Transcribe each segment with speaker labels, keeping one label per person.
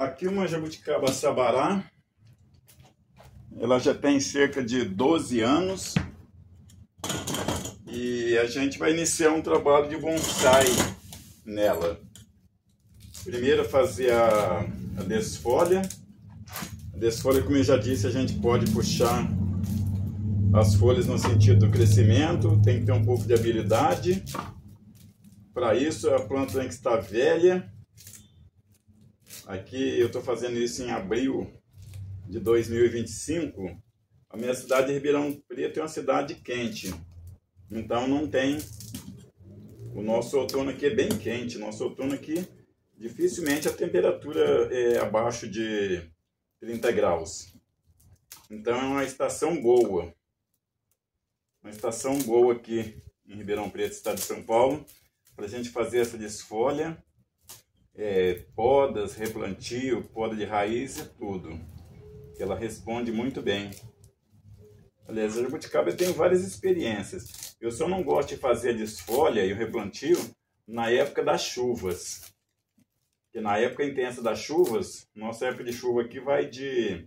Speaker 1: Aqui uma jabuticaba sabará, ela já tem cerca de 12 anos e a gente vai iniciar um trabalho de bonsai nela. Primeiro fazer a desfolha. A desfolha, como eu já disse, a gente pode puxar as folhas no sentido do crescimento, tem que ter um pouco de habilidade. Para isso a planta tem que estar velha. Aqui eu estou fazendo isso em abril de 2025. A minha cidade de Ribeirão Preto é uma cidade quente, então não tem... O nosso outono aqui é bem quente. Nosso outono aqui, dificilmente a temperatura é abaixo de 30 graus. Então é uma estação boa. Uma estação boa aqui em Ribeirão Preto, estado de São Paulo, para a gente fazer essa desfolha, podas, replantio, poda de raiz e tudo. Ela responde muito bem. Aliás, a jabuticaba eu tenho várias experiências. Eu só não gosto de fazer a desfolha e o replantio na época das chuvas. Porque na época intensa das chuvas, nossa época de chuva aqui vai de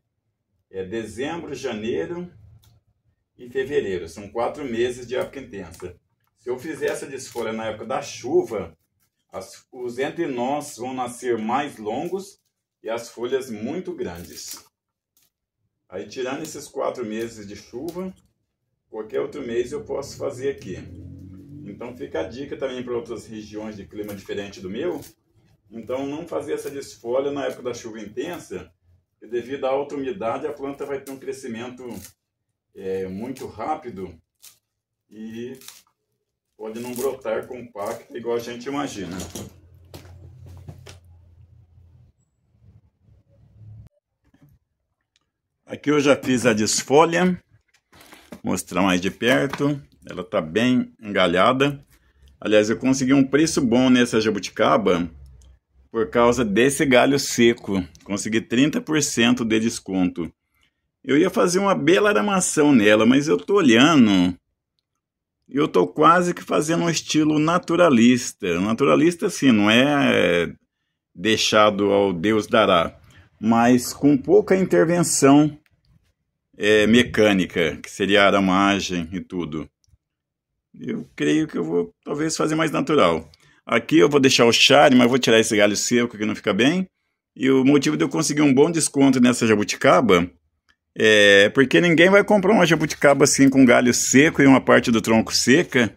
Speaker 1: dezembro, janeiro e fevereiro. São 4 meses de época intensa. Se eu fizer essa desfolha na época da chuva, os entrenós vão nascer mais longos e as folhas muito grandes. Aí, tirando esses 4 meses de chuva, qualquer outro mês eu posso fazer aqui. Então fica a dica também para outras regiões de clima diferente do meu. Então não fazer essa desfolha na época da chuva intensa, porque devido à alta umidade a planta vai ter um crescimento muito rápido e pode não brotar compacta igual a gente imagina. Aqui eu já fiz a desfolha, vou mostrar mais de perto. Ela está bem engalhada. Aliás, eu consegui um preço bom nessa jabuticaba por causa desse galho seco. Consegui 30% de desconto. Eu ia fazer uma bela aramação nela, mas eu tô olhando, eu tô quase que fazendo um estilo naturalista. Naturalista, assim, não é deixado ao Deus dará, mas com pouca intervenção mecânica, que seria a aramagem e tudo. Eu creio que eu vou talvez fazer mais natural. Aqui eu vou deixar o chare, mas vou tirar esse galho seco que não fica bem. E o motivo de eu conseguir um bom desconto nessa jabuticaba porque ninguém vai comprar uma jabuticaba assim com galho seco e uma parte do tronco seca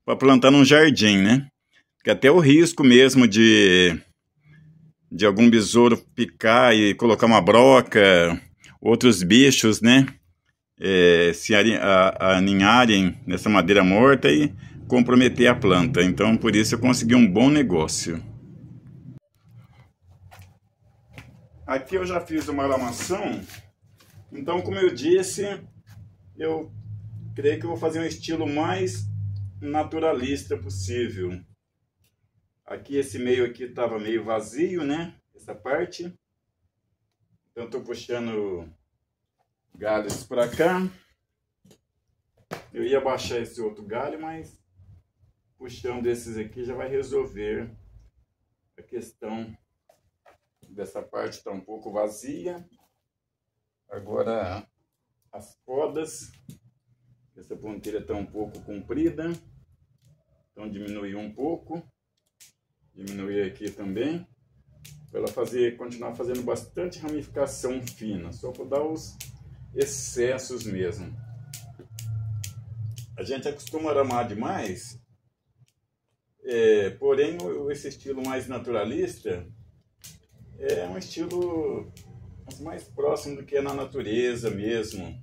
Speaker 1: para plantar num jardim, né? Que até o risco mesmo de algum besouro picar e colocar uma broca, outros bichos, né? Se aninharem nessa madeira morta e comprometer a planta. Então, por isso eu consegui um bom negócio. Aqui eu já fiz uma aramação. Então, como eu disse, eu creio que eu vou fazer um estilo mais naturalista possível. Aqui esse meio aqui estava meio vazio, né? Essa parte. Então estou puxando galhos para cá. Eu ia baixar esse outro galho, mas puxando esses aqui já vai resolver a questão dessa parte está um pouco vazia. Agora as podas, essa ponteira está um pouco comprida, então diminuir um pouco, diminuir aqui também, para ela continuar fazendo bastante ramificação fina, só para dar os excessos mesmo. A gente acostuma aramar demais, porém esse estilo mais naturalista é um estilo mais próximo do que é na natureza mesmo.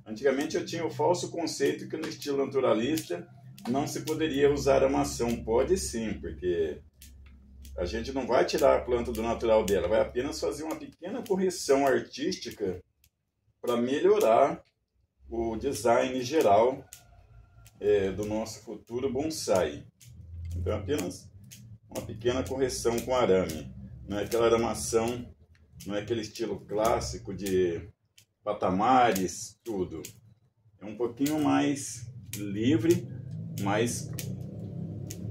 Speaker 1: Antigamente eu tinha o falso conceito que no estilo naturalista não se poderia usar aramação. Pode sim, porque a gente não vai tirar a planta do natural dela, vai apenas fazer uma pequena correção artística para melhorar o design geral do nosso futuro bonsai. Então apenas uma pequena correção com arame. Não é aquela aramação, não é aquele estilo clássico de patamares, tudo. É um pouquinho mais livre, mas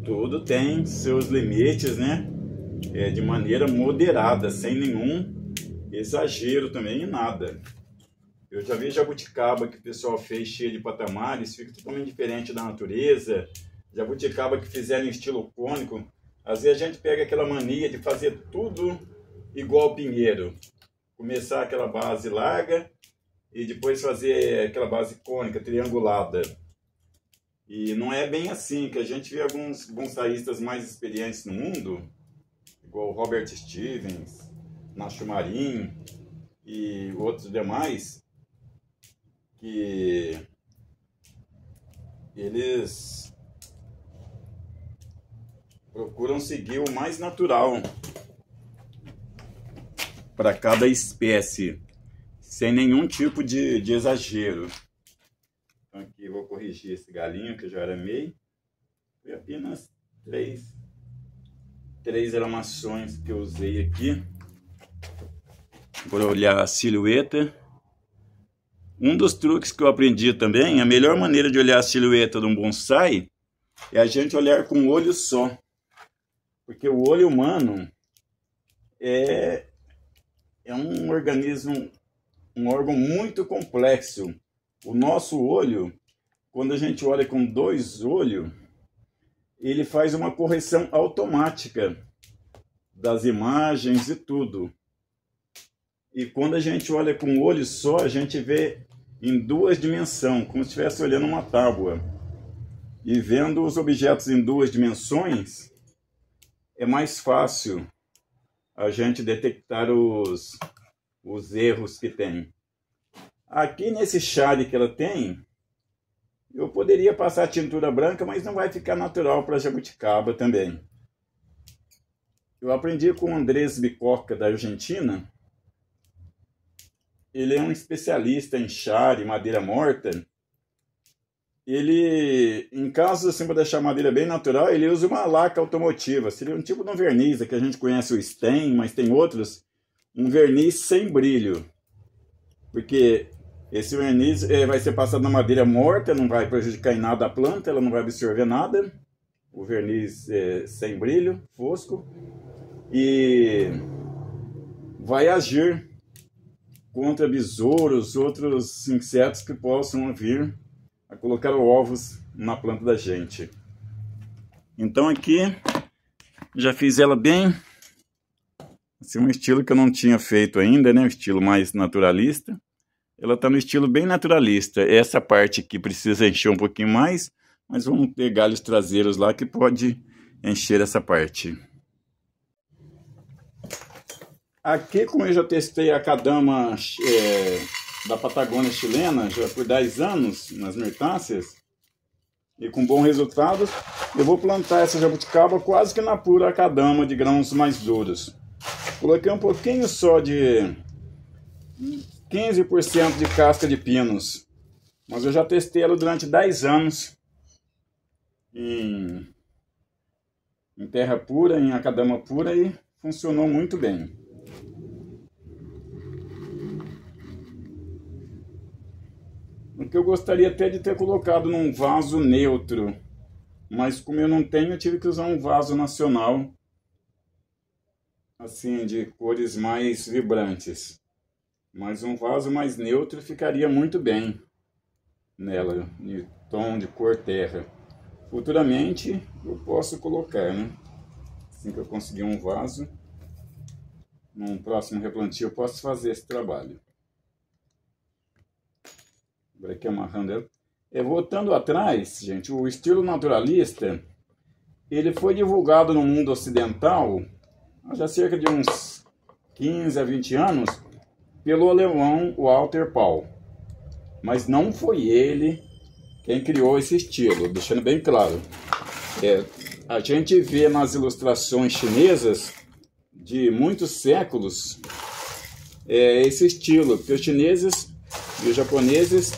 Speaker 1: tudo tem seus limites, né? de maneira moderada, sem nenhum exagero também em nada. Eu já vi jabuticaba que o pessoal fez cheia de patamares, fica totalmente diferente da natureza. Jabuticaba que fizeram em estilo cônico. Às vezes a gente pega aquela mania de fazer tudo igual pinheiro. Começar aquela base larga e depois fazer aquela base cônica, triangulada. E não é bem assim, que a gente vê alguns bonsaístas mais experientes no mundo, igual o Robert Stevens, Nacho Marin e outros demais, que eles procuram seguir o mais natural para cada espécie, sem nenhum tipo de exagero. Então aqui eu vou corrigir esse galinho que eu já aramei. Foi apenas três aramações que eu usei aqui para olhar a silhueta. Um dos truques que eu aprendi também, a melhor maneira de olhar a silhueta de um bonsai é a gente olhar com um olho só. Porque o olho humano é um organismo, um órgão muito complexo. O nosso olho, quando a gente olha com dois olhos, ele faz uma correção automática das imagens e tudo. E quando a gente olha com um olho só, a gente vê em duas dimensões, como se estivesse olhando uma tábua. E vendo os objetos em duas dimensões, é mais fácil a gente detectar os erros que tem. Aqui nesse chale que ela tem, eu poderia passar tintura branca, mas não vai ficar natural para jabuticaba também. Eu aprendi com o Andrés Bicoca, da Argentina. Ele é um especialista em chale, madeira morta. Ele, em caso assim, para deixar a madeira bem natural, ele usa uma laca automotiva. Seria um tipo de um verniz, que a gente conhece o Sten, mas tem outros. Um verniz sem brilho. Porque esse verniz vai ser passado na madeira morta, não vai prejudicar em nada a planta, ela não vai absorver nada. O verniz sem brilho, fosco. E vai agir contra besouros, outros insetos que possam vir a colocar ovos na planta da gente. Então aqui já fiz ela bem, assim, um estilo que eu não tinha feito ainda, né? Um estilo mais naturalista. Ela está no estilo bem naturalista. Essa parte aqui precisa encher um pouquinho mais, mas vamos ter galhos traseiros lá que pode encher essa parte. Aqui, como eu já testei a cadama da Patagônia chilena, já por 10 anos, nas mirtáceas, e com bom resultado, eu vou plantar essa jabuticaba quase que na pura cadama de grãos mais duros. Coloquei um pouquinho só de 15% de casca de pinos, mas eu já testei ela durante 10 anos em terra pura, em acadama pura, e funcionou muito bem. O que eu gostaria até de ter colocado num vaso neutro, mas como eu não tenho, eu tive que usar um vaso nacional, assim, de cores mais vibrantes. Mas um vaso mais neutro ficaria muito bem nela, de tom de cor terra. Futuramente eu posso colocar, né? Assim que eu conseguir um vaso, num próximo replantio eu posso fazer esse trabalho. Agora aqui amarrando ela. Voltando atrás, gente, o estilo naturalista, ele foi divulgado no mundo ocidental há já cerca de uns 15 a 20 anos pelo alemão Walter Paul. Mas não foi ele quem criou esse estilo, deixando bem claro. A gente vê nas ilustrações chinesas de muitos séculos esse estilo, porque os chineses e os japoneses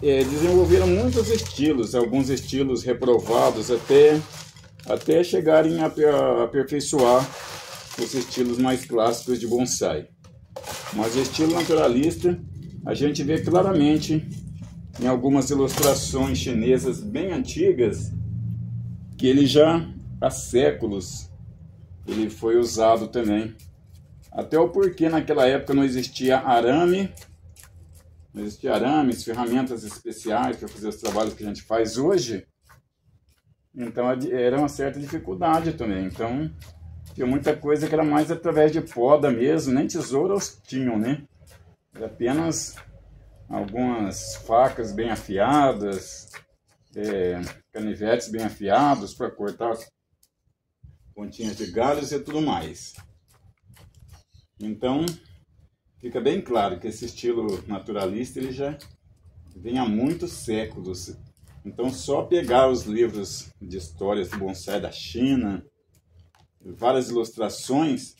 Speaker 1: desenvolveram muitos estilos, alguns estilos reprovados até chegarem a aperfeiçoar os estilos mais clássicos de bonsai. Mas o estilo naturalista a gente vê claramente em algumas ilustrações chinesas bem antigas que ele já há séculos ele foi usado também. Até o porquê naquela época não existia arame, ferramentas especiais para fazer os trabalhos que a gente faz hoje. Então era uma certa dificuldade também. Então tinha muita coisa que era mais através de poda mesmo, nem tesouras tinham, né? Era apenas algumas facas bem afiadas, canivetes bem afiados para cortar as pontinhas de galhos e tudo mais. Então fica bem claro que esse estilo naturalista ele já vem há muitos séculos. Então só pegar os livros de histórias do bonsai da China, várias ilustrações,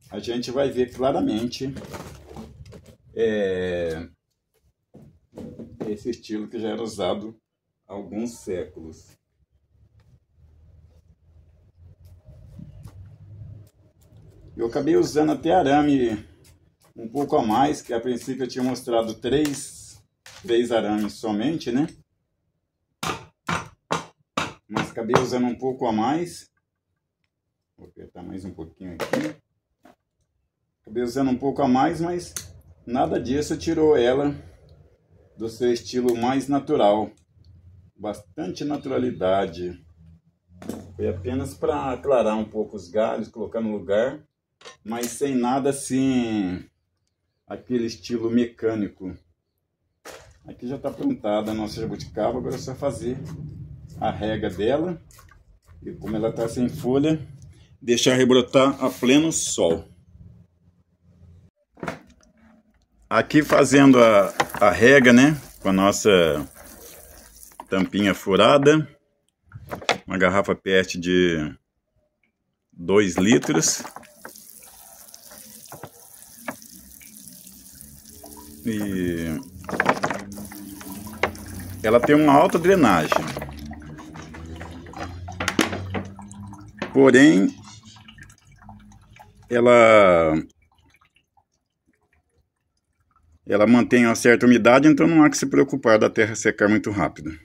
Speaker 1: a gente vai ver claramente esse estilo que já era usado há alguns séculos. Eu acabei usando até arame um pouco a mais, que a princípio eu tinha mostrado três arames somente, né? Mas acabei usando um pouco a mais. Vou apertar mais um pouquinho aqui. Acabei usando um pouco a mais, mas nada disso tirou ela do seu estilo mais natural. Bastante naturalidade. Foi apenas para aclarar um pouco os galhos, colocar no lugar, mas sem nada assim, aquele estilo mecânico. Aqui já está plantada a nossa jabuticaba, agora é só fazer a rega dela. E como ela está sem folha, deixar rebrotar a pleno sol. Aqui fazendo a rega, né, com a nossa tampinha furada, uma garrafa PET de 2 litros. E ela tem uma alta drenagem, porém ela mantém uma certa umidade, então não há que se preocupar da terra secar muito rápido.